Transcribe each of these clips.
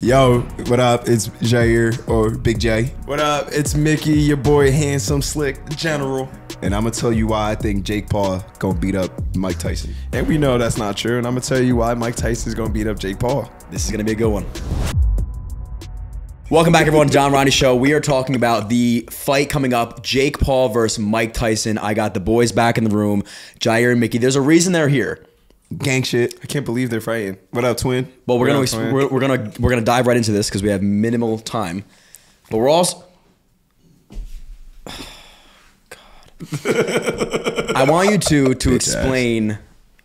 Yo, what up? It's Jair, or Big J. What up? It's Mickey, your boy, handsome, slick, general. And I'm going to tell you why I think Jake Paul going to beat up Mike Tyson. And we know that's not true. And I'm going to tell you why Mike Tyson's going to beat up Jake Paul. This is going to be a good one. Welcome back, everyone, to John Rondi Show. We are talking about the fight coming up, Jake Paul versus Mike Tyson. I got the boys back in the room, Jair and Mickey. There's a reason they're here. Gang shit. I can't believe they're fighting. What up, twin? Well, we're gonna dive right into this because we have minimal time. But we're also God. I want you to explain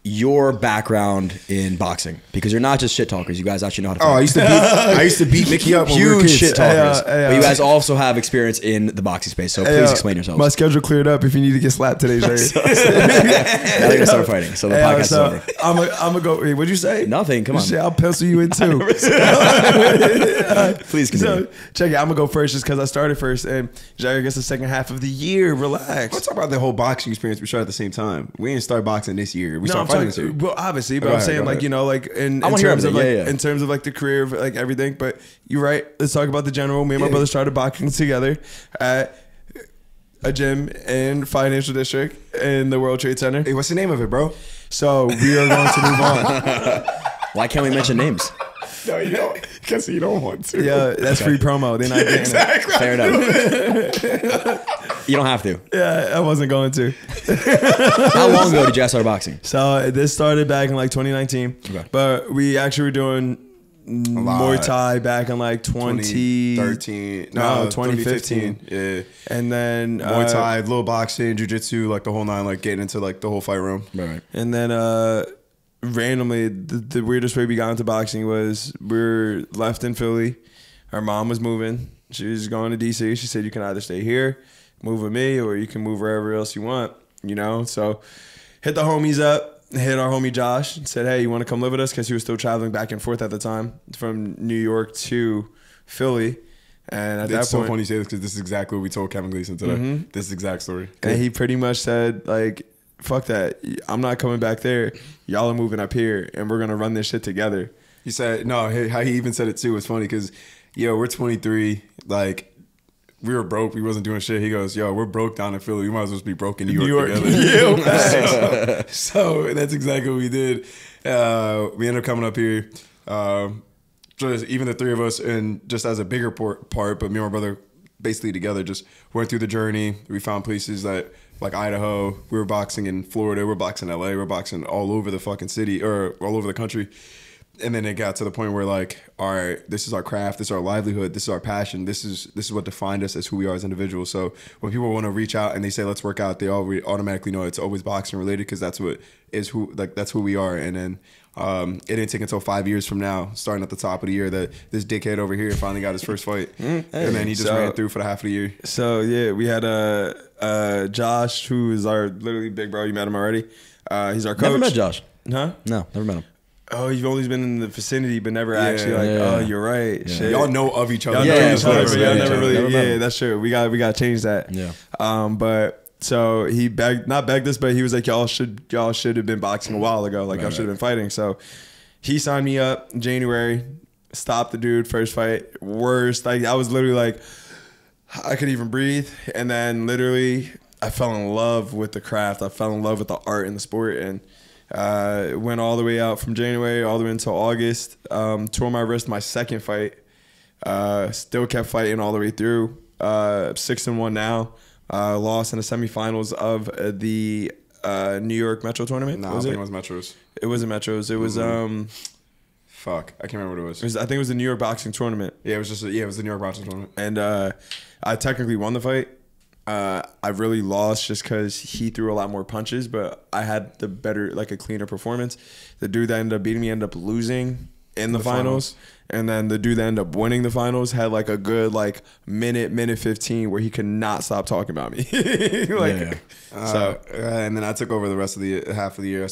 your background in boxing, because you're not just shit talkers. You guys actually know how to fight. Oh, I used to beat Mickey up when we were Huge kids. shit talkers. But you guys also have experience in the boxing space, so please explain yourselves. My schedule cleared up if you need to get slapped today, Jair. Now they're gonna start fighting, so the podcast is over. I'm gonna go. Wait, what'd you say? Nothing. Come on. Shit, I'll pencil you in too. Please continue. So, check it. I'm gonna go first just because I started first, and Jair gets the second half of the year. Relax. Let's talk about the whole boxing experience we started at the same time. We didn't start boxing this year. We started fighting this year. Well, obviously, but I'm saying, like, you know, like in terms of like in terms of like the career of like everything. But you're right. Let's talk about the general. Me and my brother started boxing together at a gym in Financial District in the World Trade Center. Hey, what's the name of it, bro? So we are going to move on. Why can't we mention names? No, you don't. Because you don't want to. Yeah, that's free promo. They're not getting Exactly. Fair enough. You don't have to. it. Yeah, I wasn't going to. How long ago did you guys start boxing? So this started back in like 2019, Okay. but we actually were doing Muay Thai back in like 2013. No, 2015. Yeah. And then Muay Thai, little boxing, jiu-jitsu, like the whole nine, like getting into like the whole fight room. Right. And then randomly, the weirdest way we got into boxing was we were left in Philly. Our mom was moving. She was going to DC. She said, you can either stay here, move with me, or you can move wherever else you want, you know? So hit the homies up, hit our homie Josh, and said, hey, you want to come live with us? Because he was still traveling back and forth at the time from New York to Philly. And at that point, It's so funny you say this because this is exactly what we told Kevin Gleason today. This is the exact story. and he pretty much said, like, fuck that. I'm not coming back there. Y'all are moving up here, and we're going to run this shit together. He said, no, how he even said it too was funny because, yo, we're 23. Like, we were broke. We wasn't doing shit. He goes, yo, we're broke down in Philly. We might as well just be broke in New York together. So that's exactly what we did. We ended up coming up here, just even the three of us, and just as a bigger part, but me and my brother basically together just went through the journey. We found places that, like Idaho, we were boxing in Florida, we were boxing in LA, we were boxing all over the fucking city, or all over the country. And then it got to the point where, like, all right, this is our craft, this is our livelihood, this is our passion, this is what defined us as who we are as individuals. So when people want to reach out and they say let's work out, they automatically know it's always boxing related because that's who we are. And then it didn't take until 5 years from now, starting at the top of the year, that this dickhead over here finally got his first fight. And then he just ran through for the half of the year. So yeah, we had Josh, who is our literally big bro. You met him already. He's our coach. Never met Josh. Huh? No, never met him. Oh, you've always been in the vicinity, but never actually oh, you're right. Yeah. Shit. Y'all know of each other. Y'all know each other, but y'all Yeah, never really. never met him. That's true. We got to change that. Yeah. But so he not begged us, but he was like, y'all should have been boxing a while ago. Like, y'all should have been fighting. So he signed me up in January. Stopped the dude first fight. Worst. Like, I was literally like, I couldn't even breathe. And then literally, I fell in love with the craft. I fell in love with the art and the sport, and went all the way out from January all the way until August. Tore my wrist my second fight. Still kept fighting all the way through. 6-1 now. Lost in the semifinals of the New York Metro tournament. No, I think it was Metros. It wasn't Metros. It was Fuck, I can't remember what it was. I think it was the New York boxing tournament. Yeah, it was just it was the New York boxing tournament. And I technically won the fight. I really lost just because he threw a lot more punches, but I had the better, like, a cleaner performance. The dude that ended up beating me ended up losing in the finals. And then the dude that ended up winning the finals had like a good like minute 15 where he could not stop talking about me. And then I took over the rest of the half of the year.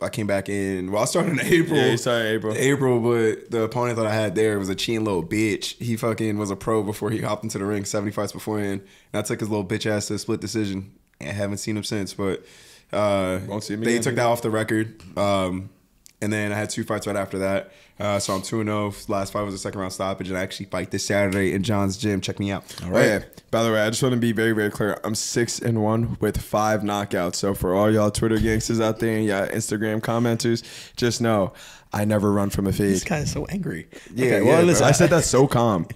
I came back in. Well, I started in April. Yeah, you started in April, but the opponent that I had there was a cheating little bitch. He fucking was a pro before he hopped into the ring, 70 fights beforehand. And I took his little bitch ass to a split decision. And I haven't seen him since, but Won't see him they again, took that off the record. And then I had 2 fights right after that. So I'm 2-0. Last fight was a second round stoppage, and I actually fight this Saturday in John's gym. Check me out. All right. Oh, yeah. By the way, I just want to be very, very clear. I'm 6-1 with 5 knockouts. So for all y'all Twitter gangsters out there and y'all Instagram commenters, just know I never run from a fade. This guy is so angry. Yeah, okay, well, listen, I said that so calm.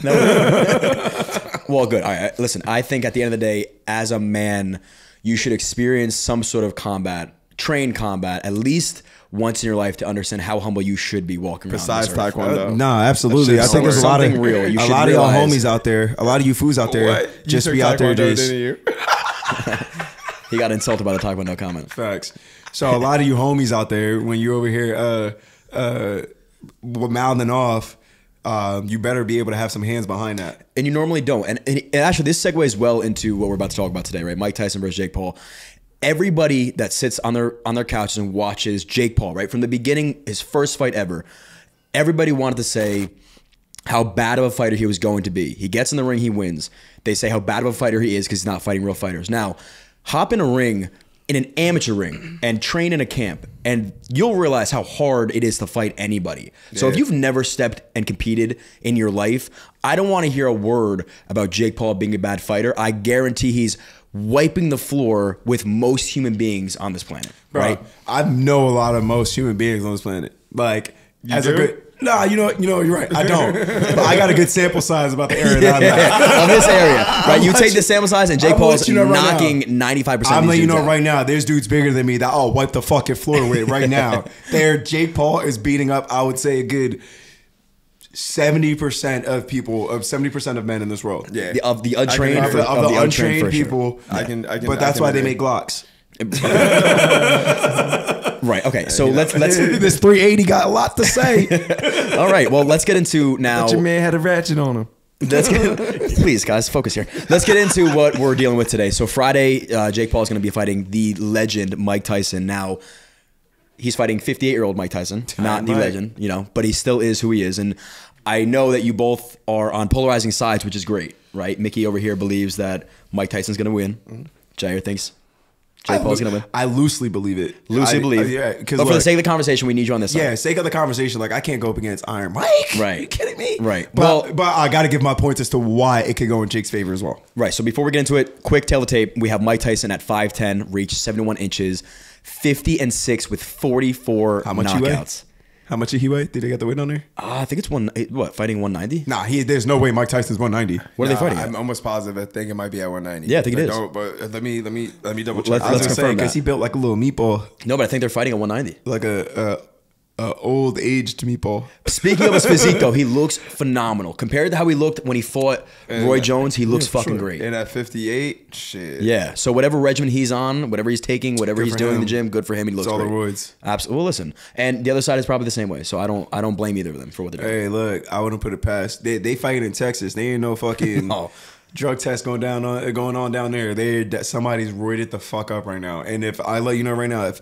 Well, good. All right. Listen, I think at the end of the day, as a man, you should experience some sort of combat, train combat, at least once in your life to understand how humble you should be walking around. Besides Taekwondo. No, absolutely. I think there's a lot of real. A lot of y'all homies out there, a lot of you fools out there, what? just be out there. Just He got insulted by the Taekwondo comment. Facts. So a lot of you homies out there, when you're over here mouthing off, you better be able to have some hands behind that. And you normally don't. And actually, this segues well into what we're about to talk about today, right? Mike Tyson versus Jake Paul. Everybody that sits on their couches and watches Jake Paul, right, from the beginning, his first fight ever, everybody wanted to say how bad of a fighter he was going to be. He gets in the ring, he wins. They say how bad of a fighter he is because he's not fighting real fighters. Now, hop in a ring, in an amateur ring, and train in a camp, and you'll realize how hard it is to fight anybody. So if you've never stepped and competed in your life, I don't want to hear a word about Jake Paul being a bad fighter. I guarantee he's wiping the floor with most human beings on this planet. Bro, right? I know a lot of most human beings on this planet. Like, you as do? a good... Nah, you know, you're right. I don't. But I got a good sample size about the area that I'm at. Of this area. Right? You take the sample size and Jake Paul is knocking 95%. I'm letting you know out. right now, there's dudes bigger than me that I'll wipe the fucking floor with right now. Jake Paul is beating up, I would say, a good 70% of people, of 70% of men in this world. Yeah. Of the untrained, of the untrained people. Sure. I can, but that's why they make Glocks. Right. Okay. So let's this 380 got a lot to say. All right. Well, let's get into now. But your man had a ratchet on him. Please, guys, focus here. Let's get into what we're dealing with today. So Friday, Jake Paul is going to be fighting the legend Mike Tyson. Now, he's fighting 58-year-old Mike Tyson, not the legend, you know, but he still is who he is. And I know that you both are on polarizing sides, which is great, right? Mickey over here believes that Mike Tyson's going to win. Jair thinks Jake Paul's going to win. I loosely believe it. Loosely believe. Yeah, but for the sake of the conversation, we need you on this side. Yeah, sake of the conversation. Like, I can't go up against Iron Mike. Right. Are you kidding me? Right. But I got to give my points as to why it could go in Jake's favor as well. Right. So before we get into it, quick tail of the tape. We have Mike Tyson at 5'10", reached 71 inches, 50-6 with 44 knockouts. How much did he weigh? Did they get the weight on there? I think it's fighting 190? Nah, there's no way Mike Tyson's 190. What are they fighting I'm almost positive. I think it might be at 190. Yeah, I think it is. But let me double check. Let's confirm because he built like a little meatball, No, but I think they're fighting at 190. like a old aged meatball. Speaking of his physique, though, he looks phenomenal. Compared to how he looked when he fought Roy Jones, he looks fucking great. And at 58, shit. Yeah. So whatever regimen he's on, whatever he's taking, whatever he's doing in the gym, good for him. He looks It's all great. the roids. Absolutely. Well, listen, and the other side is probably the same way. So I don't blame either of them for what they're doing. Hey, look, I wouldn't put it past. They fighting in Texas. They ain't no fucking drug test going on down there. Somebody's roided the fuck up right now. And if I let you know right now, if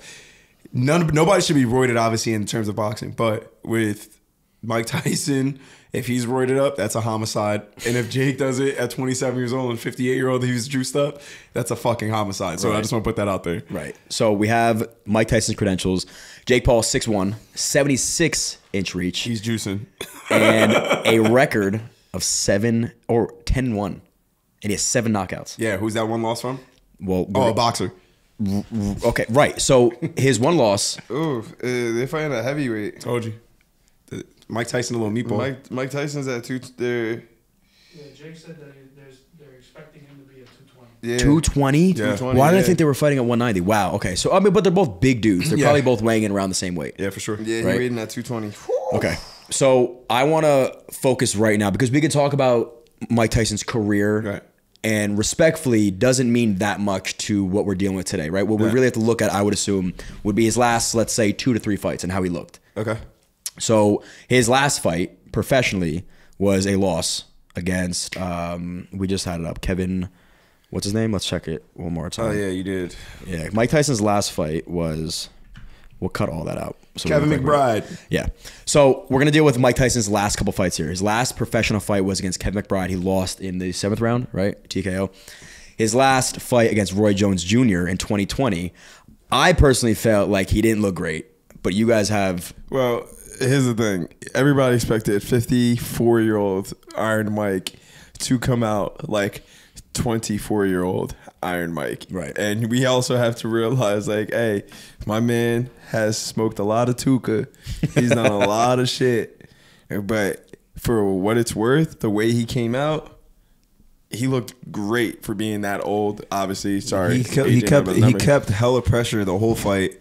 nobody should be roided, obviously, in terms of boxing, but with Mike Tyson, if he's roided up, that's a homicide. And if Jake does it at 27 years old and 58-year-old, he's juiced up, that's a fucking homicide. So I just want to put that out there. Right. So we have Mike Tyson's credentials. Jake Paul, 6'1", 76-inch reach. He's juicing. And a record of 10-1. And he has 7 knockouts. Yeah, who's that one loss from? Well, a boxer. Okay, right. So his one loss. Ooh, they're fighting a heavyweight. Told you. Mike Tyson, a little meatball. Mike Tyson's at two. Yeah, Jake said that they're expecting him to be at 220. Yeah. 220? Yeah. 220, Why did I yeah. think they were fighting at 190? Wow. Okay. So, I mean, but they're both big dudes. They're probably both weighing in around the same weight. Yeah, for sure. Yeah, Right. he's waiting at 220. Okay. So I want to focus right now because we could talk about Mike Tyson's career. Right. And respectfully, doesn't mean that much to what we're dealing with today, right? What we really have to look at, I would assume, would be his last, let's say, 2 to 3 fights and how he looked. Okay. So his last fight professionally was a loss against, we just had it up, Kevin, what's his name? Let's check it one more time. Oh, yeah, you did. Yeah, Mike Tyson's last fight was, we'll cut all that out. So Kevin McBride. Yeah. So we're going to deal with Mike Tyson's last couple fights here. His last professional fight was against Kevin McBride. He lost in the 7th round, right? TKO. His last fight against Roy Jones Jr. in 2020, I personally felt like he didn't look great. but you guys have. Well, here's the thing. Everybody expected 54-year-old Iron Mike to come out like 24-year-old Iron Mike. Right. And we also have to realize, like, hey, my man has smoked a lot of Tuka. He's done a lot of shit. But for what it's worth, the way he came out, he looked great for being that old. Obviously, sorry. He kept hella pressure the whole fight.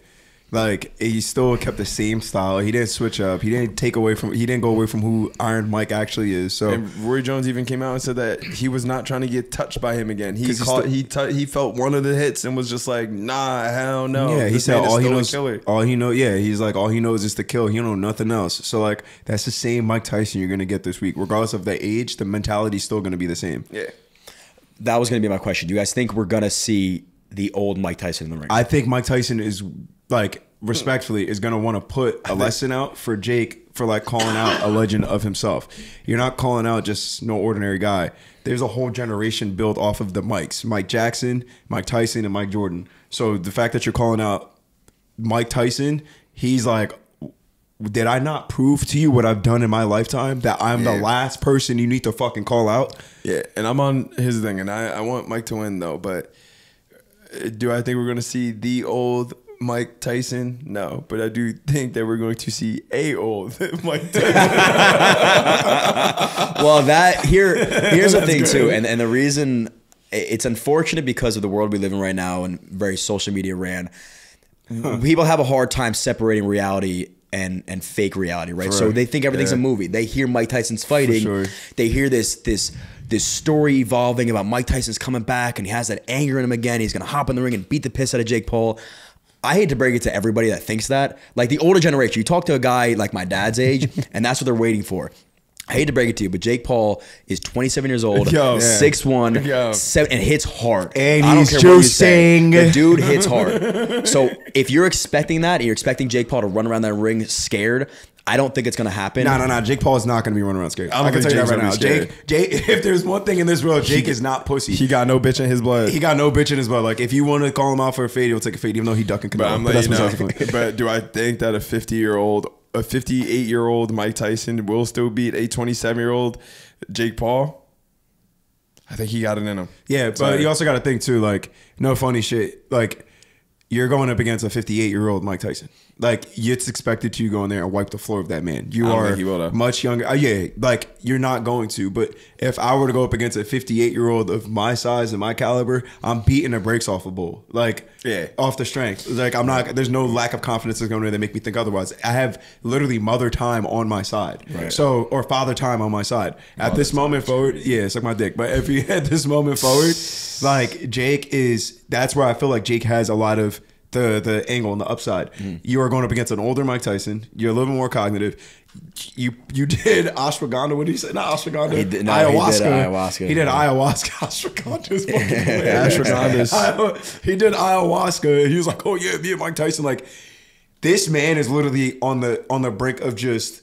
Like, he still kept the same style. He didn't switch up. He didn't go away from who Iron Mike actually is. So, and Roy Jones even came out and said that he was not trying to get touched by him again. He felt one of the hits and was just like, nah, hell no. Yeah, he This said man is all he still a knows. killer. All he knows. Yeah, he's like all he knows is to kill. He don't know nothing else. So like that's the same Mike Tyson you're gonna get this week, regardless of the age. The mentality's still gonna be the same. Yeah. That was going to be my question. Do you guys think we're going to see the old Mike Tyson in the ring? I think Mike Tyson is like respectfully is gonna want to put a lesson out for Jake for like calling out a legend of himself. You're not calling out just no ordinary guy. There's a whole generation built off of the Mikes: Mike Jackson, Mike Tyson, and Mike Jordan. So the fact that you're calling out Mike Tyson, he's like, did I not prove to you what I've done in my lifetime? That I'm the last person you need to fucking call out? Yeah, and I'm on his thing, and I want Mike to win, though. But do I think we're going to see the old Mike Tyson? No, but I do think that we're going to see a old Mike Tyson. Well, here's the thing, too. And the reason it's unfortunate because of the world we live in right now and very social media ran. People have a hard time separating reality and fake reality, right? So they think everything's a movie. They hear Mike Tyson's fighting. Sure. They hear this story evolving about Mike Tyson's coming back and he has that anger in him again. He's going to hop in the ring and beat the piss out of Jake Paul. I hate to break it to everybody that thinks that. Like the older generation, you talk to a guy like my dad's age and that's what they're waiting for. I hate to break it to you, but Jake Paul is 27 years old, 6'1", 7, and hits hard. And I don't he's care what you say. juicing. The dude hits hard. So if you're expecting that and you're expecting Jake Paul to run around that ring scared, I don't think it's going to happen. No. Jake Paul is not going to be running around scared. I can tell you that right now. Jake, if there's one thing in this world, Jake is not pussy. He got no bitch in his blood. He got no bitch in his blood. Like, if you want to call him out for a fade, he'll take a fade, even though he ducking. But I'm letting you know. But do I think that a 58-year-old Mike Tyson will still beat a 27-year-old Jake Paul? I think he got it in him. Yeah, but you also got to think too, like, no funny shit. Like, you're going up against a 58-year-old Mike Tyson. Like, it's expected to go in there and wipe the floor of that man. You are much younger. Yeah, like, you're not going to. But if I were to go up against a 58-year-old of my size and my caliber, I'm beating the brakes off a bull. Like, off the strength. Like, I'm not. There's no lack of confidence that's going to make me think otherwise. I have literally mother time on my side. Right. So, or father time on my side. At this moment forward, it's like my dick. But if you at this moment forward, like, Jake is. That's where I feel like Jake has a lot of the angle and the upside. You are going up against an older Mike Tyson. You're a little bit more cognitive. You did ashwagandha. What did he say? Not ashwagandha. Ayahuasca. He did ayahuasca. Ashwagandha is fucking ashwagandha. He did ayahuasca. He was like, oh yeah, me and Mike Tyson. Like, this man is literally on the brink of just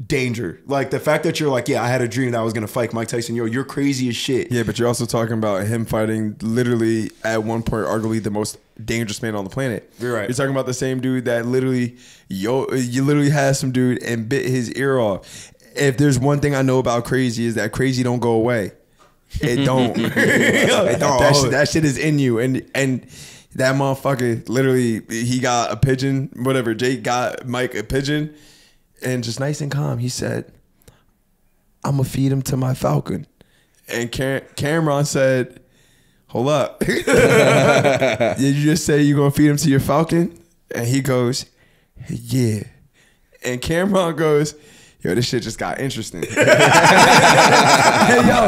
danger. Like, the fact that you're like, I had a dream that I was gonna fight Mike Tyson. Yo, you're crazy as shit. Yeah, but you're also talking about him fighting literally at one point arguably the most dangerous man on the planet. You're right. You're talking about the same dude that literally you literally had some dude and bit his ear off. If there's one thing I know about crazy is that crazy don't go away. It don't. That shit is in you. And that motherfucker literally, he got a pigeon, whatever. Jake got Mike a pigeon. And just nice and calm, he said, I'm going to feed him to my falcon. And Cameron said, hold up. Did you just say you're going to feed him to your falcon? And he goes, yeah. And Cameron goes, yo, this shit just got interesting. Hey, yo.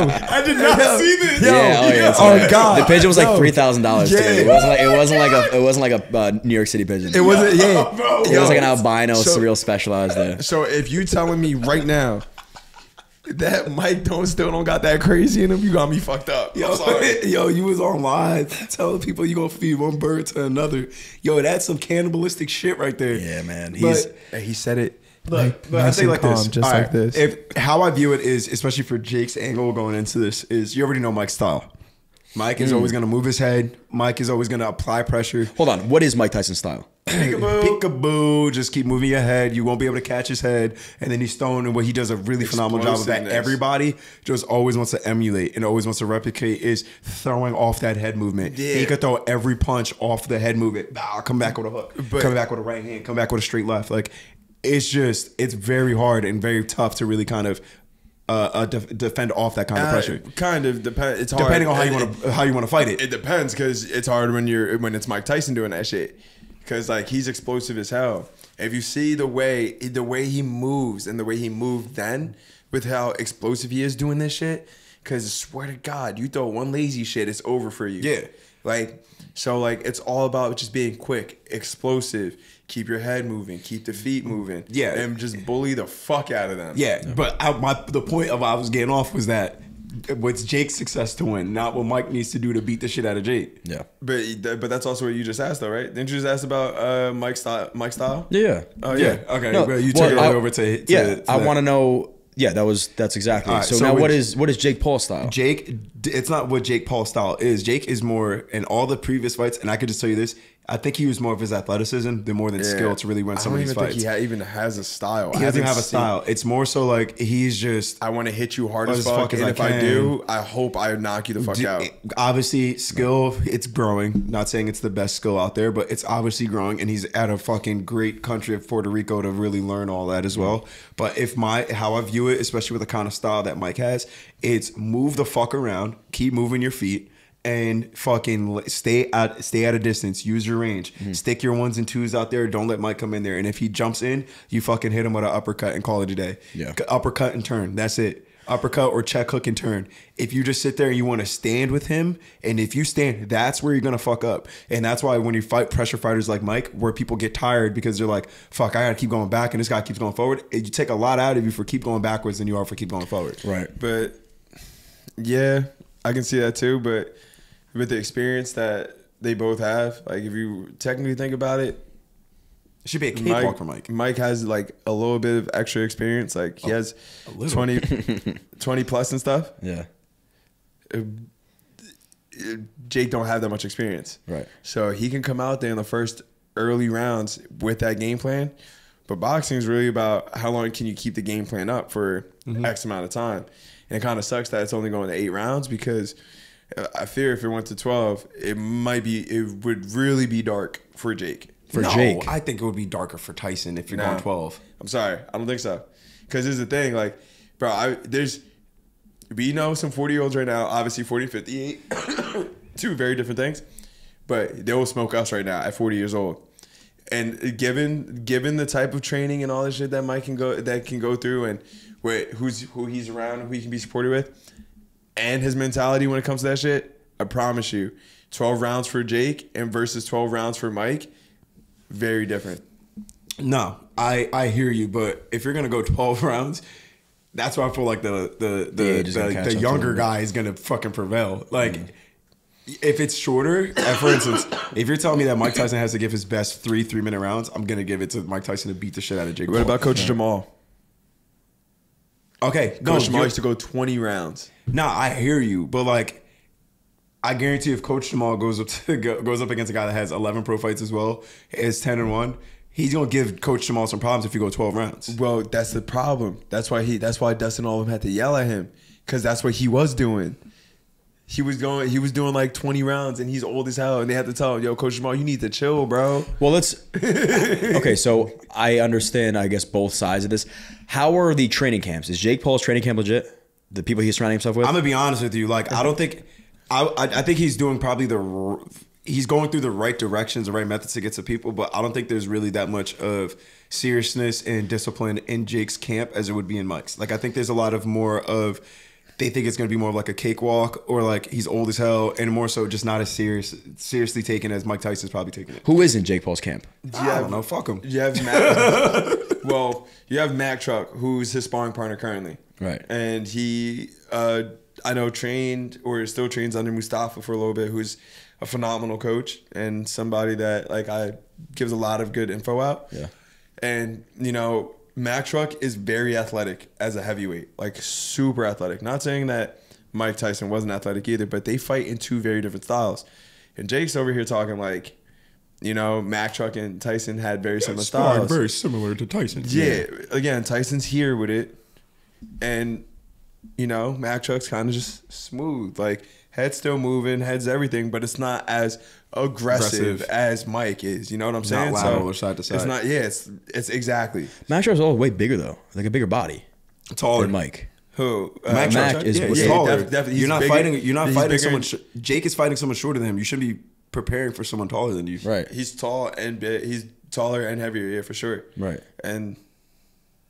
I did not see this. Oh, God. The pigeon was like $3,000 too. It wasn't like a New York City pigeon. It wasn't, bro. It was like an albino, surreal specialized there. So if you telling me right now that Mike still don't got that crazy in him, you got me fucked up. Yo, you was on live telling people you gonna feed one bird to another. Yo, that's some cannibalistic shit right there. Yeah, man. He said it. But nice I say like calm, this, just all like right, this. If how I view it is, especially for Jake's angle going into this, is you already know Mike's style. Mike is always going to move his head. Mike is always going to apply pressure. Hold on. What is Mike Tyson's style? peekaboo, just keep moving your head. You won't be able to catch his head. And then he's thrown, and what he does a really phenomenal job of that. Everybody just always wants to emulate and always wants to replicate is throwing off that head movement. Yeah. He could throw every punch off the head movement. Come back with a hook. Come back with a right hand. Come back with a straight left. Like, it's very hard and very tough to really kind of defend off that kind of pressure. Kind of depends. It's hard depending on how you want to fight it. It depends because it's hard when it's Mike Tyson doing that shit. Because like he's explosive as hell. If you see the way he moves and the way he moved then with how explosive he is doing this shit, because swear to God, you throw one lazy shit, it's over for you. Yeah. Like, so like it's all about just being quick, explosive, keep your head moving, keep the feet moving. Yeah. And just bully the fuck out of them. Yeah. But the point of I was getting off was that what's Jake's success to win, not what Mike needs to do to beat the shit out of Jake. Yeah. But that's also what you just asked though, right? Didn't you just ask about Mike style? Yeah. Oh yeah. Okay. No, you took it over to I want to know. Yeah, that's exactly. Right, so now what is Jake Paul's style? Jake, it's not what Jake Paul's style is. Jake is more in all the previous fights, and I could just tell you this. I think he was more of his athleticism than more than skill to really win some of these fights. I don't even think he even has a style. He doesn't have a style. It's more so like he's just... I want to hit you hard as fuck, and if I do, I hope I knock you the fuck out. Obviously, skill, it's growing. Not saying it's the best skill out there, but it's obviously growing, and he's at a fucking great country of Puerto Rico to really learn all that as well. But how I view it, especially with the kind of style that Mike has, it's move the fuck around, keep moving your feet, and fucking stay at a distance. Use your range. Stick your ones and twos out there. Don't let Mike come in there. And if he jumps in, you fucking hit him with an uppercut and call it a day. Yeah. Uppercut and turn. That's it. Uppercut or check hook and turn. If you just sit there and you want to stand with him, and if you stand, that's where you're gonna fuck up. And that's why when you fight pressure fighters like Mike, where people get tired because they're like, fuck, I gotta keep going back, and this guy keeps going forward. You take a lot out of you for keep going backwards than you are for keep going forward. Right. But yeah, I can see that too. But with the experience that they both have, like if you technically think about it, it should be a cakewalk for Mike. Mike has like a little bit of extra experience. Like he has 20 plus and stuff. Yeah. Jake don't have that much experience. Right. So he can come out there in the first early rounds with that game plan. But boxing is really about how long can you keep the game plan up for X amount of time. And it kind of sucks that it's only going to 8 rounds because I fear if it went to 12, it would really be dark for Jake. Jake, I think it would be darker for Tyson if you're going 12. I'm sorry, I don't think so. Because here's the thing, like, bro, we know some 40-year-olds right now, obviously 40 and 58, two very different things, but they will smoke us right now at 40 years old. And given the type of training and all this shit that Mike can go through, and who he's around, who he can be supported with, and his mentality when it comes to that shit, I promise you, 12 rounds for Jake and versus 12 rounds for Mike, very different. No, I hear you, but if you're gonna go 12 rounds, that's why I feel like the younger guy is gonna fucking prevail. Like if it's shorter, for instance, if you're telling me that Mike Tyson has to give his best 3-minute rounds, I'm gonna give it to Mike Tyson to beat the shit out of Jake. What about Coach Jamal? Okay, Coach Jamal used to go 20 rounds. Nah, I hear you, but like, I guarantee if Coach Jamal goes up against a guy that has 11 pro fights as well, is 10-1, he's gonna give Coach Jamal some problems if you go 12 rounds. Well, that's the problem. That's why Dustin all of them had to yell at him, because that's what he was doing. He was doing like 20 rounds, and he's old as hell, and they had to tell him, yo, Coach Jamal, you need to chill, bro. Well, okay, so I understand, I guess, both sides of this. How are the training camps? Is Jake Paul's training camp legit? The people he's surrounding himself with? I'm gonna be honest with you. Like, I don't think, I think he's doing probably he's going through the right directions, the right methods to get to people, but I don't think there's really that much of seriousness and discipline in Jake's camp as it would be in Mike's. Like, I think there's a lot of more of, they think it's going to be more of like a cakewalk, or like he's old as hell, and more so just not as seriously taken as Mike Tyson's probably taking it. Who is in Jake Paul's camp? I don't know. Fuck him. You have Mac. Well, you have Mac Truck, who's his sparring partner currently. Right. And he, I know, trained or still trains under Mustafa for a little bit, who's a phenomenal coach and somebody that I gives a lot of good info out. Yeah. And, you know, Mac Truck is very athletic as a heavyweight, like super athletic. Not saying that Mike Tyson wasn't athletic either, but they fight in two very different styles. And Jake's over here talking like You know, Mac Truck and Tyson had very similar Sparring styles. very similar to Tyson. Yeah, again, Tyson's here with it, and you know, Mac Truck's kind of just smooth, like head still moving, head's everything, but it's not as aggressive as Mike is. You know what I'm saying? Not lateral or side to side. It's not. Yeah, it's exactly. Mac Truck's all way bigger though, like a bigger body Taller than Mike. Who? Mac is he's taller. definitely. You're not fighting. You're not he's fighting bigger. someone. Jake is fighting someone shorter than him. You should be preparing for someone taller than you. Right. He's tall and big. He's taller and heavier. Yeah, for sure. Right. And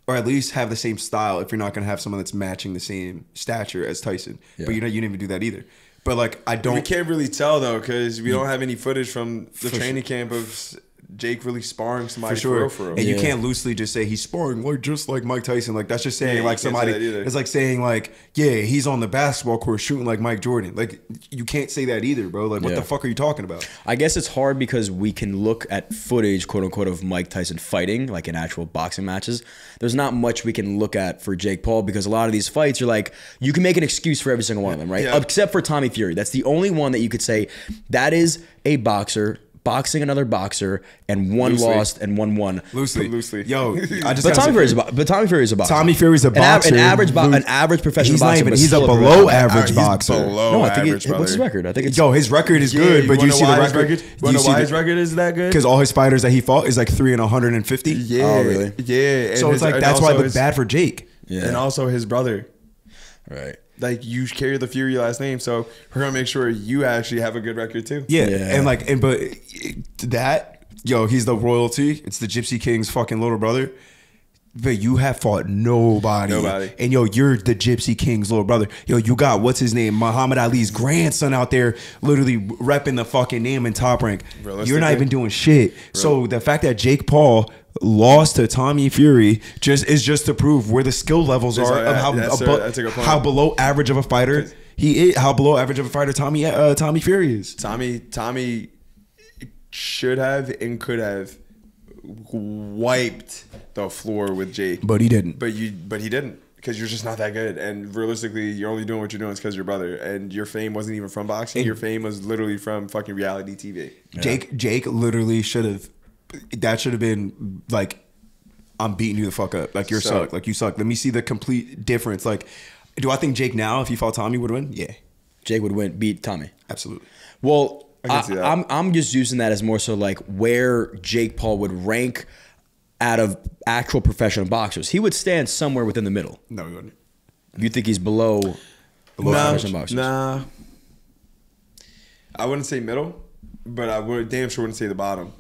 Or at least have the same style. If you're not going to have someone that's matching the same stature as Tyson, Yeah. but you didn't even do that either. But like I don't. we can't really tell though because we don't have any footage from the For training camp of Jake really sparring somebody For sure, for real. and you can't loosely just say he's sparring like just like Mike Tyson. Like that's just saying Yeah, you like can't somebody. say that either. It's like saying like yeah, he's on the basketball court shooting like Mike Jordan. Like you can't say that either, bro. Like what Yeah. the fuck are you talking about? I guess it's hard because we can look at footage, quote unquote, of Mike Tyson fighting, like in actual boxing matches. There's not much we can look at for Jake Paul because a lot of these fights, you're like, you can make an excuse for every single one of them, right? Yeah. Except for Tommy Fury. That's the only one that you could say that is a boxer boxing another boxer and one Loosely. lost and one won. Loosely. Yo, I just But gotta Tommy say- Fury is a boxer. Tommy Fury's a boxer. An average professional He's not boxer. even. but He's a still below professional. average He's boxer. below No, I think average, what's his brother. record? I think it's Yo, his record is good, but do you see the record? You wanna know why his record is that good? Because all his fighters that he fought is like 3 and 150. Yeah, Oh, really? Yeah. And So it's like and that's why also it looked his- bad for Jake. Yeah. And also his brother. Right. Like you carry the Fury last name, so we're gonna make sure you actually have a good record too. Yeah, Yeah. and like, and but that, yo, he's the royalty. It's the Gypsy King's fucking little brother. But you have fought nobody. And yo, you're the Gypsy King's little brother. Yo, you got what's his name, Muhammad Ali's grandson out there, literally repping the fucking name in Top Rank. You're not Realistically. even doing shit. So the fact that Jake Paul lost to Tommy Fury is just to prove where the skill levels are of how That's a good point. how below average of a fighter he is. How below average of a fighter Tommy Fury is. Tommy should have and could have wiped the floor with Jake, But he didn't. but he didn't because you're just not that good. And realistically, you're only doing what you're doing because your brother, and your fame wasn't even from boxing. Your fame was literally from fucking reality TV. Jake literally should have. That should have been like, I'm beating you the fuck up. Like you're So- suck. Like you suck. Let me see the complete difference. Like, do I think Jake now, if he fought Tommy, would win? Yeah, Jake would beat Tommy. absolutely. Well, I can see that. I'm just using that as more so like where Jake Paul would rank out of actual professional boxers. He would stand somewhere within the middle. No, he wouldn't. You think he's below professional boxers? Nah, I wouldn't say middle, but I would damn sure wouldn't say the bottom.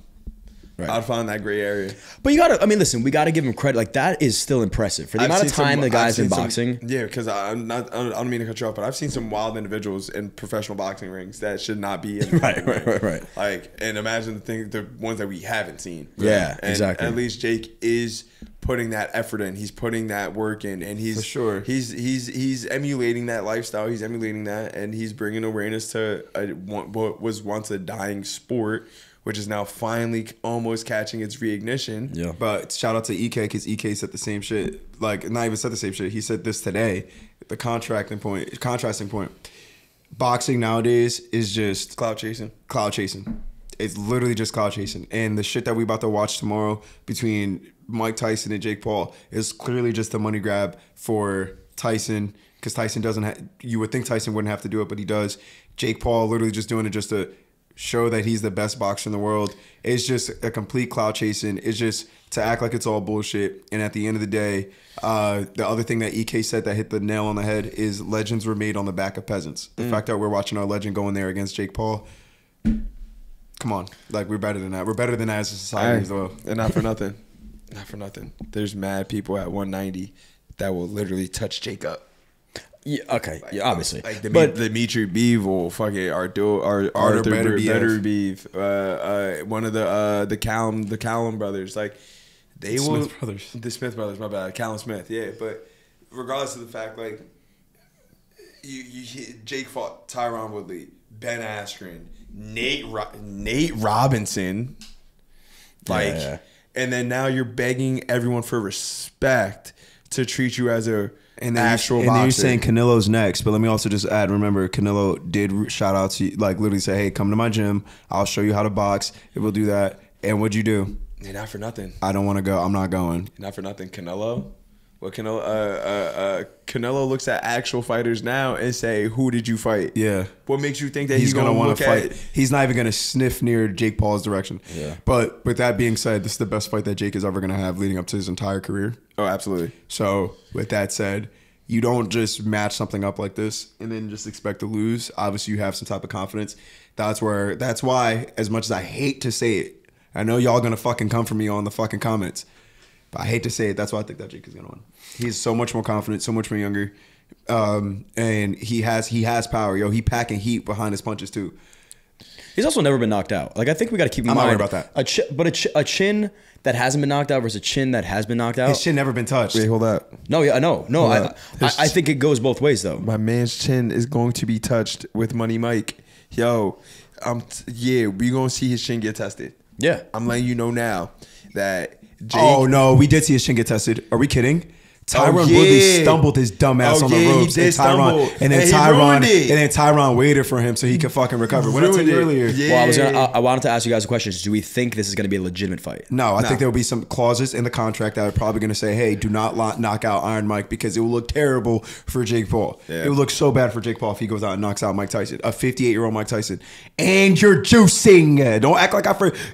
Right. I'd find that gray area. But you gotta, I mean, listen, we gotta give him credit. Like that is still impressive for the amount of time the guy's in boxing. Yeah, because I don't mean to cut you off, but I've seen some wild individuals in professional boxing rings that should not be in. Right. Like, and imagine the ones that we haven't seen. Yeah, And exactly. At least Jake is putting that effort in. He's putting that work in, and he's For sure. He's emulating that lifestyle. He's emulating that, and he's bringing awareness to what was once a dying sport, which is now finally almost catching its reignition. Yeah. But shout out to EK because EK said the same shit. Like, not even said the same shit. He said this today. The contrasting point. Boxing nowadays is just Cloud chasing. cloud chasing. It's literally just cloud chasing. And the shit that we about to watch tomorrow between Mike Tyson and Jake Paul is clearly just a money grab for Tyson because Tyson doesn't you would think Tyson wouldn't have to do it, but he does. Jake Paul literally just doing it just to show that he's the best boxer in the world. It's just a complete cloud chasing. It's just to act like it's all bullshit. And at the end of the day, the other thing that EK said that hit the nail on the head is legends were made on the back of peasants. The fact that we're watching our legend go in there against Jake Paul, come on. Like, we're better than that. We're better than that as a society as well. And not for nothing. Not for nothing. There's mad people at 190 that will literally touch Jake up. Yeah, okay. Yeah, obviously. Like but Dimitri Bivol, fucking Arthur Beef, one of the Callum brothers, like they will Smith brothers. the Smith brothers, my bad, Callum Smith, yeah. But regardless of the fact, like Jake fought Tyron Woodley, Ben Askren, Nate Robinson, like, Yeah. and then now you're begging everyone for respect to treat you as a And then actual and boxer. then you're saying Canelo's next, but let me also just add. Remember, Canelo did shout out to you, like literally say, "Hey, come to my gym. I'll show you how to box. It will do that." And what'd you do? And not for nothing. I don't want to go. I'm not going. Not for nothing. Canelo. What Canelo looks at actual fighters now and say, "Who did you fight?" Yeah. What makes you think that He's gonna want to fight. At, He's not even gonna sniff near Jake Paul's direction. Yeah. But with that being said, this is the best fight that Jake is ever gonna have leading up to his entire career. Oh, absolutely. So with that said, you don't just match something up like this and then just expect to lose. Obviously, you have some type of confidence. That's why, as much as I hate to say it, I know y'all gonna fucking come for me on the fucking comments, but I hate to say it. That's why I think that Jake is gonna win. He's so much more confident, so much more younger, and he has power. Yo, he packing heat behind his punches too. He's also never been knocked out. Like I think we got to keep in I'm not mind worried about that. a chin that hasn't been knocked out versus a chin that has been knocked out. His chin never been touched. Wait, hold up. No, yeah, no. Hold up. I think it goes both ways though. My man's chin is going to be touched with Money Mike. Yo, we gonna see his chin get tested. Yeah. I'm letting you know now that Jake. Oh no, we did see his chin get tested. Are we kidding? Tyron Woodley stumbled his dumb ass on the ropes, and Tyron waited for him so he could fucking recover. What I told you earlier. Yeah. Well, I wanted to ask you guys a question. Do we think this is going to be a legitimate fight? No, I think there will be some clauses in the contract that are probably going to say, "Hey, do not knock out Iron Mike because it will look terrible for Jake Paul. Yeah. It will look so bad for Jake Paul if he goes out and knocks out Mike Tyson, a 58-year-old Mike Tyson." And you're juicing. Don't act like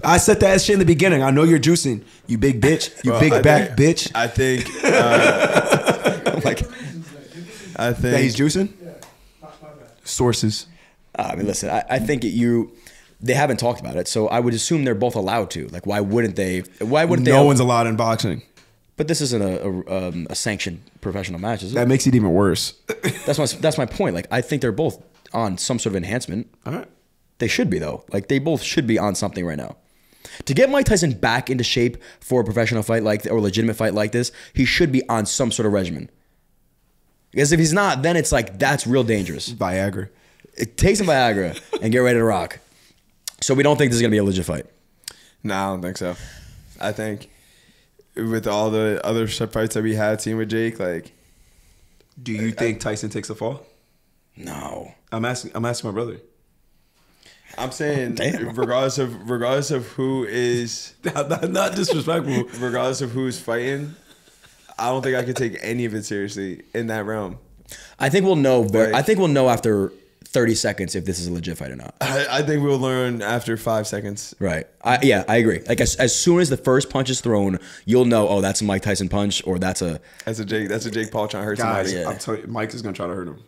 I said that shit in the beginning. I know you're juicing. You big bitch. You big back bitch. I think. I think That he's juicing. Yeah, my bad. Sources. I mean, listen, I think they haven't talked about it, so I would assume they're both allowed to. Like, why wouldn't they? Why wouldn't they? No one's allowed in boxing. But this isn't a sanctioned professional match, is it? That makes it even worse. That's my point. Like, I think they're both on some sort of enhancement. All right. They should be though. Like, they both should be on something right now. To get Mike Tyson back into shape for a professional fight or a legitimate fight like this, he should be on some sort of regimen. Because if he's not, then it's like that's real dangerous. Viagra. Take some Viagra and get ready to rock. So we don't think this is gonna be a legit fight. No, I don't think so. I think with all the other fights that we had seen with Jake, like, Do you think Tyson takes a fall? No. I'm asking my brother. I'm saying, Damn. regardless of who is, not disrespectful. regardless of who's fighting, I don't think I could take any of it seriously in that realm. I think we'll know. Like- I think we'll know after 30 seconds if this is a legit fight or not. I think we'll learn after 5 seconds. Right. I agree. Like as soon as the first punch is thrown, you'll know. Oh, that's a Mike Tyson punch, or that's a. That's a Jake Paul trying to hurt Guys, somebody. I'm telling you, Mike is gonna try to hurt him.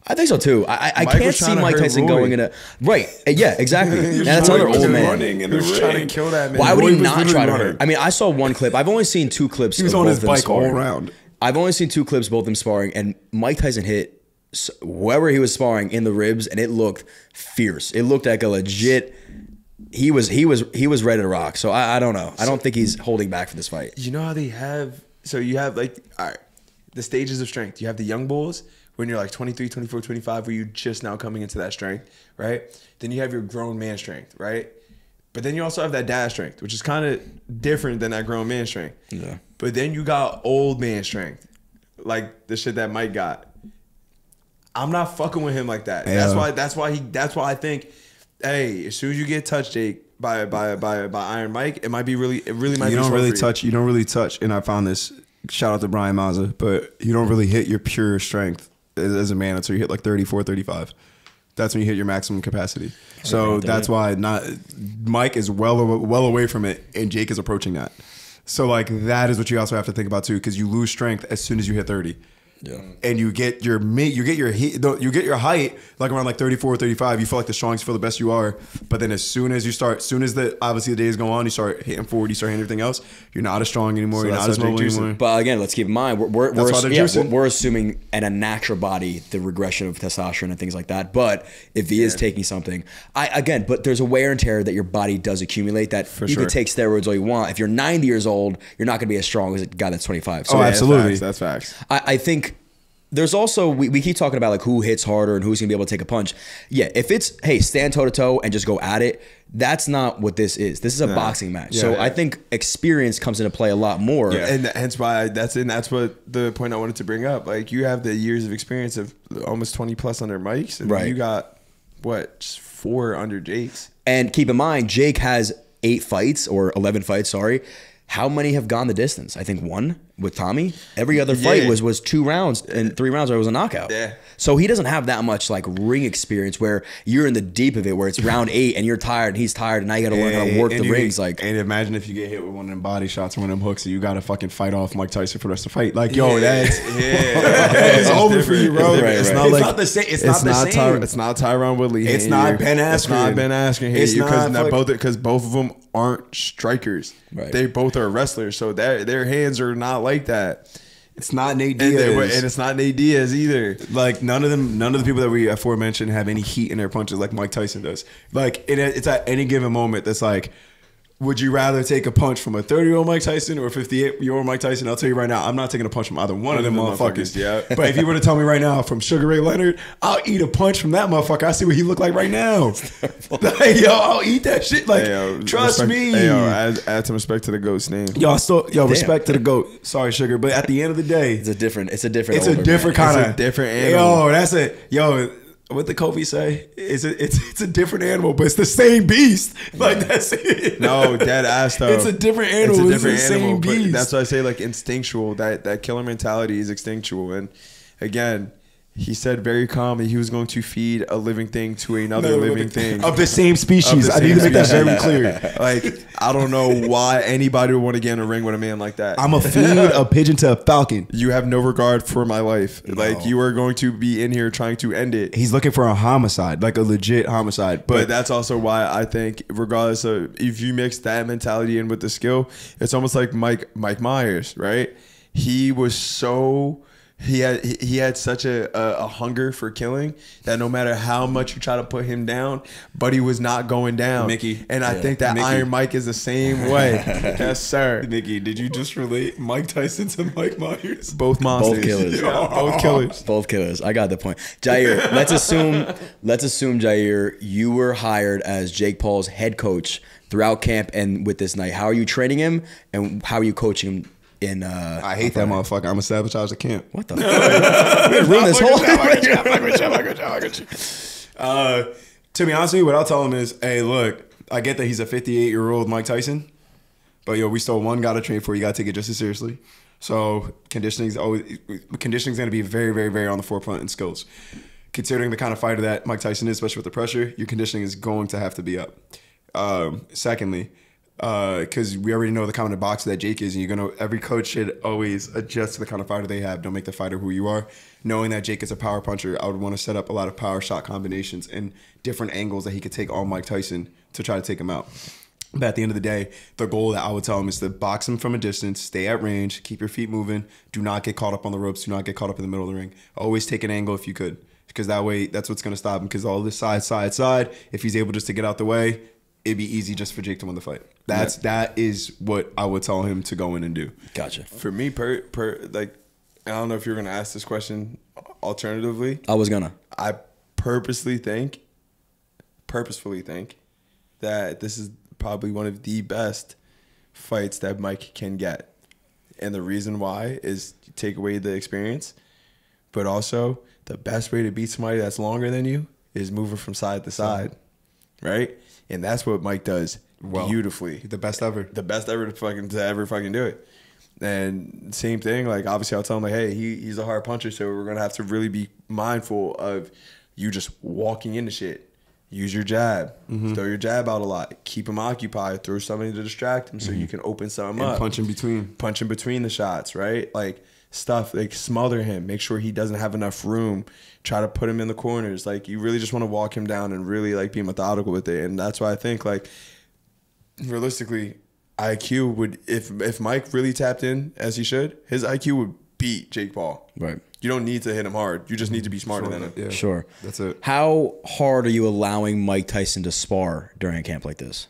I think so too. I Mike can't was see trying to Mike hurt Tyson Roy. going in a right. Yeah, exactly. And that's Roy another was old man. running in He the was trying ring. to kill that man. Why would Roy he was not literally try to running. hurt? I mean, I saw one clip. I've only seen two clips. He was of on both his of them bike all sparring. around. I've only seen two clips, both of them sparring, and Mike Tyson hit whoever he was sparring in the ribs, and it looked fierce. It looked like a legit. He was ready to rock. So I don't know. I don't think he's holding back for this fight. You know how they have, so you have like, all right, the stages of strength. You have the young bulls when you're like 23, 24, 25, where you're just now coming into that strength, right? Then you have your grown man strength, right? But then you also have that dad strength, which is kind of different than that grown man strength. Yeah. But then you got old man strength, like the shit that Mike got. I'm not fucking with him like that. Yeah. That's why I think, hey, as soon as you get touched, Jake, by Iron Mike, it really might be. You don't slow really for you. touch. You don't really touch. And I found this. Shout out to Brian Mazza, but you don't really hit your pure strength as a man until you hit like 34, 35. That's when you hit your maximum capacity. So that's why Mike is well away from it, and Jake is approaching that. So like that is what you also have to think about too, because you lose strength as soon as you hit 30. Yeah. And you get your height like around like 34, 35. You feel like the strongest, you feel the best you are. But then as soon as obviously the days go on, you start hitting 40, you start hitting everything else. You're not as strong anymore. So You're not that's as what mobile Jake juicing. anymore. But again, let's keep in mind we're That's why they're juicing. we're assuming in a natural body the regression of testosterone and things like that. But if he is taking something, but there's a wear and tear that your body does accumulate. That you sure. can take steroids all you want. If you're 90 years old, you're not going to be as strong as a guy that's 25. So Oh, absolutely. That's facts. I think there's also we keep talking about like who hits harder and who's gonna be able to take a punch. Yeah, if it's hey stand toe to toe and just go at it, that's not what this is. This is a boxing match. So I think experience comes into play a lot more. Yeah. And hence why that's what the point I wanted to bring up. Like you have the years of experience of almost 20 plus under Mike's, and you got what, just 4 under Jake's. And keep in mind, Jake has 8 fights or 11 fights. Sorry. How many have gone the distance? I think 1 with Tommy. Every other fight was 2 rounds and 3 rounds, or it was a knockout. Yeah. So he doesn't have that much like ring experience where you're in the deep of it, where it's round 8 and you're tired and he's tired and now you got to learn how to work the rings. Like, and imagine if you get hit with one of them body shots or one of them hooks and you got to fucking fight off Mike Tyson for the rest of the fight. Like, yo, that's it's over for you, bro. It's not the same. It's not Tyron Woodley. It's not Ben Askren. It's not Ben Askren. Because both of them aren't strikers. Right. They both are wrestlers, so their hands are not like that. It's not Nate Diaz, and it's not Nate Diaz either. Like none of the people that we aforementioned have any heat in their punches like Mike Tyson does. Like it's at any given moment that's like, would you rather take a punch from a 30-year-old Mike Tyson or a 58-year-old Mike Tyson? I'll tell you right now, I'm not taking a punch from either one of them motherfuckers. Yeah. But if you were to tell me right now from Sugar Ray Leonard, I'll eat a punch from that motherfucker. I see what he look like right now. Like, yo, I'll eat that shit. Like, trust me. Hey, yo, add some respect to the GOAT's name. Respect to the GOAT. Sorry, Sugar, but at the end of the day, it's a different kind of Yo, animal. that's it. Yo. What did Kobe say? It's a different animal, but it's the same beast. Like that's it. No, dead ass though. It's a different animal. It's the same beast. That's why I say like instinctual. That killer mentality is instinctual. And again, he said very calmly he was going to feed a living thing to another living thing of the same species. I need to make that very clear. Like I don't know why anybody would want to get in a ring with a man like that. I'm a feed a pigeon to a falcon. You have no regard for my life. No. Like you are going to be in here trying to end it. He's looking for a homicide, like a legit homicide. But that's also why I think, regardless of if you mix that mentality in with the skill, it's almost like Mike Myers, right? He was so. He had such a hunger for killing that no matter how much you try to put him down, Buddy was not going down. Mickey. And I think that Iron Mike is the same way. Yes, sir. Mickey, did you just relate Mike Tyson to Mike Myers? Both monsters. Both killers. Both killers. Both killers. I got the point. Jair, let's assume Jair, you were hired as Jake Paul's head coach throughout camp and with this night. How are you training him and how are you coaching him? I hate that motherfucker. I'm gonna sabotage the camp. What the fuck? We're ruin this whole to be honest with you, what I'll tell him is, hey, look, I get that he's a 58-year-old Mike Tyson, but yo, we still gotta train for. You gotta take it just as seriously. So conditioning's gonna be very, very, very on the forefront in skills. Considering the kind of fighter that Mike Tyson is, especially with the pressure, your conditioning is going to have to be up. Secondly, because we already know the kind of boxer that Jake is, and every coach should always adjust to the kind of fighter they have. Don't make the fighter who you are. Knowing that Jake is a power puncher, I would want to set up a lot of power shot combinations and different angles that he could take on Mike Tyson to try to take him out. But at the end of the day, the goal that I would tell him is to box him from a distance, stay at range, keep your feet moving, do not get caught up on the ropes, do not get caught up in the middle of the ring. Always take an angle if you could, because that way, that's what's going to stop him, because all this side, if he's able just to get out the way, it'd be easy just for Jake to win the fight. That is what I would tell him to go in and do. Gotcha. For me, like, I don't know if you're gonna ask this question alternatively. I was gonna. I purposefully think that this is probably one of the best fights that Mike can get, and the reason why is you take away the experience, but also the best way to beat somebody that's longer than you is moving from side to side, right? And that's what Mike does beautifully. The best ever. The best ever to ever fucking do it. And same thing, like obviously I'll tell him like, hey, he's a hard puncher, so we're gonna have to really be mindful of you just walking into shit. Use your jab. Throw your jab out a lot. Keep him occupied. Throw something to distract him so you can open something up. Punch in between. Punch in between the shots, right? Like stuff, like smother him. Make sure he doesn't have enough room. Try to put him in the corners. Like you really just want to walk him down and really like be methodical with it. And that's why I think like realistically, IQ would, if Mike really tapped in as he should, his IQ would beat Jake Paul. Right. You don't need to hit him hard. You just need to be smarter than him. Yeah. Sure. That's it. How hard are you allowing Mike Tyson to spar during a camp like this?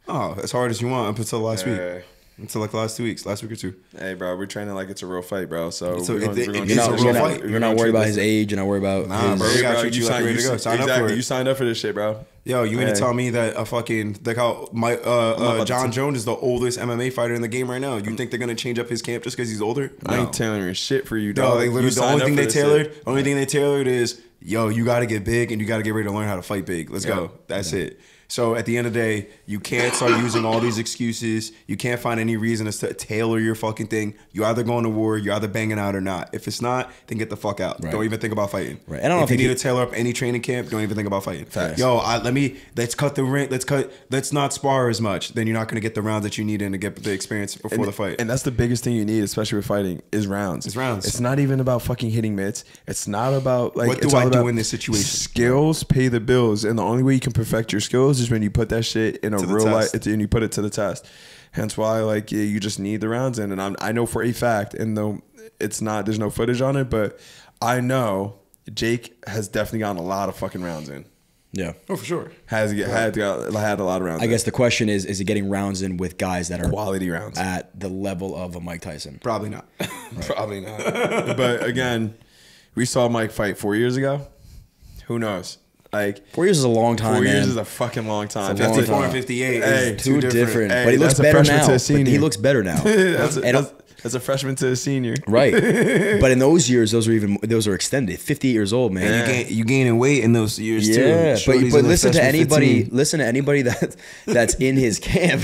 Oh, as hard as you want up until last week. until like the last 2 weeks, last week or two. Hey, bro, we're training like it's a real fight, bro. So So we're if gonna, they- we're gonna if treat it's a this real shit- fight, we're You're gonna not worried treat about this- his age. You're not worried about Nah, his, bro. We gotta Bro, treat you like signed- you're ready to go. Sign up exactly. for it. You signed up for this shit, bro. Yo, you mean to Hey. tell me that a fucking like how my about to John tell- Jones is the oldest MMA fighter in the game right now? You think they're gonna change up his camp just because he's older? I ain't tailoring shit for you, No, dog. they You literally the signed only up thing for they this tailored. shit. Only thing they tailored is yo, you got to get big and you got to get ready to learn how to fight big. Let's Yeah. go. That's it. So at the end of the day, you can't start using all these excuses. You can't find any reason to tailor your fucking thing. You either going to war, you're either banging out or not. If it's not, then get the fuck out. Right. Don't even think about fighting. Right. And I don't if you think need to tailor up any training camp, don't even think about fighting. Facts. Yo, let's cut the ring. Let's not spar as much. Then you're not going to get the rounds that you need in to get the experience before the fight. And that's the biggest thing you need, especially with fighting, is rounds. It's rounds. It's not even about fucking hitting mitts. It's not about like What do it's I all do about in this situation? Skills pay the bills, and the only way you can perfect your skills is when you put that shit in a To the real life test. and you put it to the test. Hence why like you just need the rounds in. And I know for a fact, and though it's not, there's no footage on it, but I know Jake has definitely gotten a lot of fucking rounds in. yeah. Oh, for sure. Had a lot of rounds. I guess the question is he getting rounds in with guys that are quality rounds. at the level of a Mike Tyson? Probably not. Probably not. But again, we saw Mike fight 4 years ago. Who knows? Like 4 years is a long time, 4 man. years is a fucking long time. It's a long 54 time. and 58 Hey, is Too different. Hey, But he looks that's a better freshman now. to a But senior. he looks better now. That's a freshman to a senior. Right. But in those years, those are extended. 58 years old, man. Yeah. You gaining weight in those years too. Yeah, Shorty's but in the listen to freshman anybody. 15. Listen to anybody that's in his camp.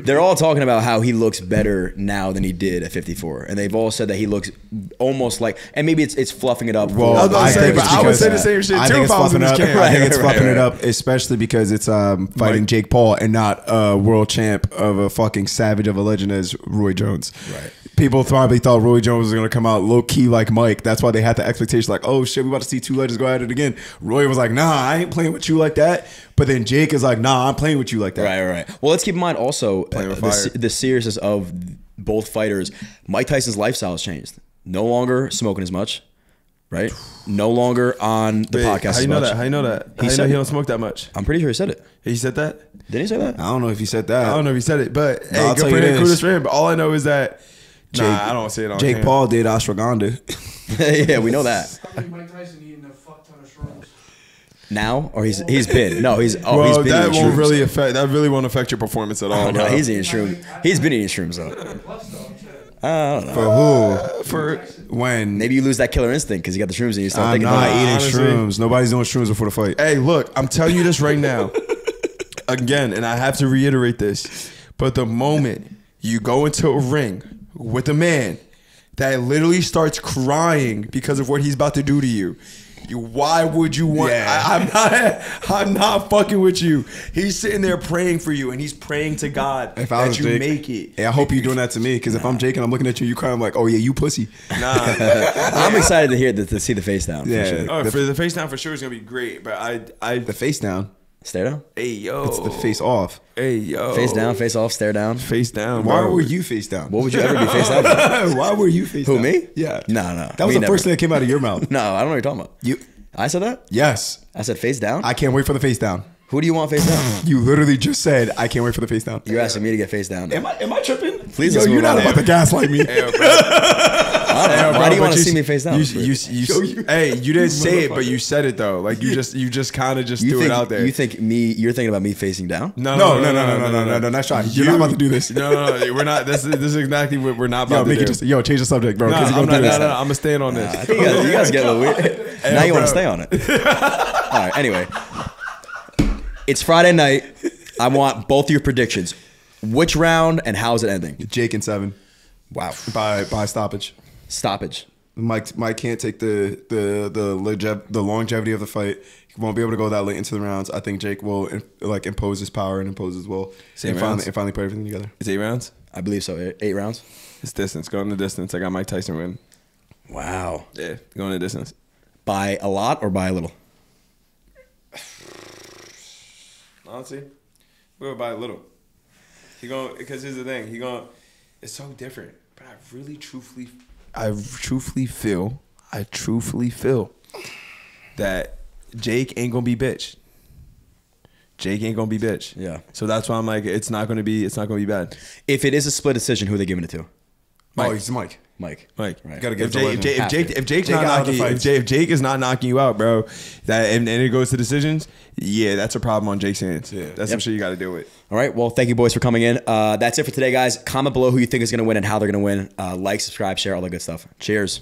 They're all talking about how he looks better now than he did at 54, and they've all said that he looks almost like. And maybe it's fluffing it up. Well, I was about to say, think but it's I would because- say the same shit I too think if it's I was in fluffing his up. camp. I think it's Right, fluffing right, it up, especially because it's fighting Mike- Jake Paul and not a world champ of a fucking savage of a legend as Roy Jones. Right. People probably thought Roy Jones was going to come out low key like Mike. That's why they had the expectation like, oh shit, we about to see two legends go at it again. Roy was like, nah, I ain't playing with you like that. But then Jake is like, nah, I'm playing with you like that. Right. Well, let's keep in mind also with fire. the seriousness of both fighters. Mike Tyson's lifestyle has changed. No longer smoking as much, right? No longer on the Wait, podcast How as you know much. that? How you know that? How you said know he it. don't smoke that much? I'm pretty sure he said it. He said that? Did he say that? I don't know if he said that. I don't know if he said it, but hey, I'll good tell for you him, this. kudos for him. But all I know is that Jake- I don't see it on Jake camera. Paul did ashwagandha. Yeah, we know that. Probably Mike Tyson eating a fuck ton of shrooms. Now or he's been no he's Well, he's been that eating won't shrooms. really affect. That really won't affect your performance at all. Oh, no, bro. he's eating shrooms. He's been eating shrooms though. Plus, though, I'm saying. I don't know. For who? For When? Maybe you lose that killer instinct because you got the shrooms and you start I'm thinking not about it. eating honestly- shrooms. Nobody's doing shrooms before the fight. hey, look, I'm telling you this right now. Again, and I have to reiterate this, but the moment you go into a ring with a man that literally starts crying because of what he's about to do to you, why would you want? Yeah. I'm not fucking with you. He's sitting there praying for you, and he's praying to God If I that was you Jake, make it. Hey, I hope you're doing that to me because if I'm Jake and I'm looking at you, you cry, I'm like, oh yeah, you pussy. Nah. I'm excited to hear to see the face down. Yeah. For sure. Oh, for the face down for sure is gonna be great, but The face down. Stare down, hey yo, It's the face off. hey yo, face down, face off, stare down. face down. Why bro. were you face down? What would you ever be face down for? Why were you face Who, down? me? Yeah. No. That was me the never. first thing that came out of your mouth. No, I don't know what you're talking about. You. I said that. Yes. I said face down. I can't wait for the face down. Who do you want face down? You literally just said I can't wait for the face down. You're asking me to get face down. Am I tripping? Please Yo, let's you're move not on. about to gaslight me. Hey, bro. Why do you Bro, want to but see me face down? Hey, you didn't say it, but you said it though. Like you just kind of just You threw think it out there. you're thinking about me facing down? No, nice try. You're not about to do this. No, we're not. This is exactly what we're not about Yo, to do. change the subject, bro. No, 'cause you're I'm gonna not. do this. No, I'm gonna stand on this. I think you guys get a little weird. Now you want to stay on it. All right. Anyway, it's Friday night. I want both your predictions. Which round and how's it ending? Jake in 7 Wow. by stoppage. Stoppage. Mike can't take the longevity of the fight. He won't be able to go that late into the rounds. I think Jake will impose his power and impose his will Same and rounds? finally put everything together. It's 8 rounds. I believe so. 8 rounds. It's distance. Going the distance. I got Mike Tyson win. Wow. Yeah, going the distance. By a lot or by a little? Honestly, we're by a little. Because here's the thing. It's so different. But I truthfully feel that Jake ain't gonna be bitch. Jake ain't gonna be bitch. Yeah. So that's why I'm like, it's not gonna be bad. If it is a split decision, who are they giving it to? Oh, he's Mike. Mike. Like, Right. Gotta give if the legend. Jake's Jake not out of the knocking, fights. if Jake is not knocking you out, bro, and it goes to decisions, yeah, that's a problem on Jake's hands. Yeah. That's some shit you got to deal with. All right. Well, thank you, boys, for coming in. That's it for today, guys. Comment below who you think is going to win and how they're going to win. Like, subscribe, share, all that good stuff. Cheers.